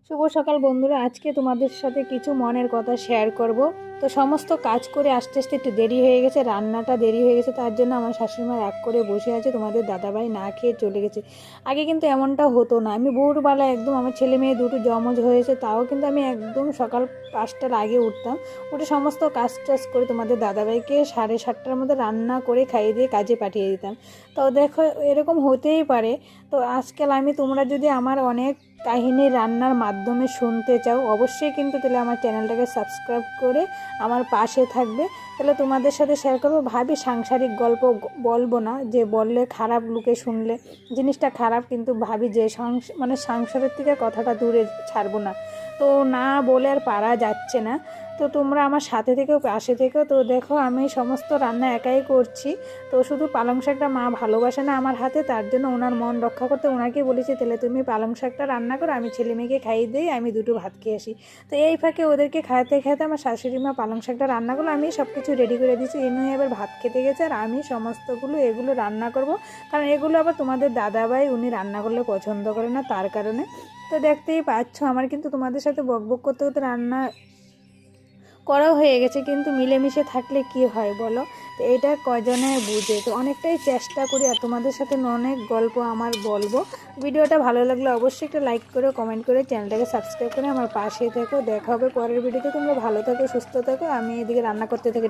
শুভ সকাল বন্ধুরা, আজকে তোমাদের সাথে কিছু মনের কথা শেয়ার করব। তো সমস্ত কাজ করে আস্তে আস্তে একটু দেরি হয়ে গেছে, রান্নাটা দেরি হয়ে গেছে, তার জন্য আমার শাশুড়িমা রাগ করে বসে আছে। তোমাদের দাদাভাই না খেয়ে চলে গেছে। আগে কিন্তু এমনটা হতো না। আমি ভোরবেলা একদম, আমার ছেলে মেয়ে দুটো জমজ হয়েছে, তাও কিন্তু আমি একদম সকাল 5টার আগে উঠতাম। উঠে সমস্ত কাজ টাজ করে তোমাদের দাদাভাইকে 7:30টার মধ্যে রান্না করে খাইয়ে দিয়ে কাজে পাঠিয়ে দিতাম। তো দেখো, এরকম হতেই পারে। তো আজকাল তোমরা যদি আমার অনেক কাহিনী রান্নার মাধ্যমে শুনতে চাও, অবশ্যই কিন্তু তাহলে আমার চ্যানেলটাকে সাবস্ক্রাইব করে আমার পাশে থাকবে। তাহলে তোমাদের সাথে শেয়ার করবো। ভাবি সাংসারিক গল্প বলবো না, যে বললে খারাপ, লোকে শুনলে জিনিসটা খারাপ, কিন্তু ভাবি যে সংসারের থেকে কথাটা দূরে ছাড়বো না। তো না বলে আর পারা যাচ্ছে না। তো তোমরা আমার সাথে থেকেও পাশে থেকেও। তো দেখো, আমি সমস্ত রান্না একাই করছি। তো শুধু পালং শাকটা মা ভালোবাসে না আমার হাতে, তার জন্য ওনার মন রক্ষা করতে ওনাকে বলেছি, তাহলে তুমি পালং শাকটা রান্না করো, আমি ছেলে মেয়েকে খাইয়ে দিই, আমি দুটো ভাত খেয়ে আসি। তো এই ফাঁকে ওদেরকে খাইতে খাইতে আমার শাশুড়ি মা পালং শাকটা রান্না করলো, আমি সব কিছু রেডি করে দিয়েছি। এ নিয়ে এবার ভাত খেতে গেছে, আর আমি সমস্তগুলো এগুলো রান্না করব। কারণ এগুলো আবার তোমাদের দাদাভাই উনি রান্না করলে পছন্দ করে না, তার কারণে। তো দেখতেই পাচ্ছ, আমার কিন্তু তোমাদের সাথে বকবক করতে করতে রান্না করা হয়ে গেছে, কিন্তু মিলেমিশে থাকলে কি হয় বলো? তো এটা কজনে বুঝে। তো অনেকটাই চেষ্টা করি আর তোমাদের সাথে অনেক গল্প আমার বলবো। ভিডিওটা ভালো লাগলে অবশ্যই একটা লাইক করে, কমেন্ট করে, চ্যানেলটাকে সাবস্ক্রাইব করে আমার পাশে থেকো। দেখা হবে পরের ভিডিওতে। তোমরা ভালো থাকো, সুস্থ থাকো। আমি এদিকে রান্না করতে থাকি।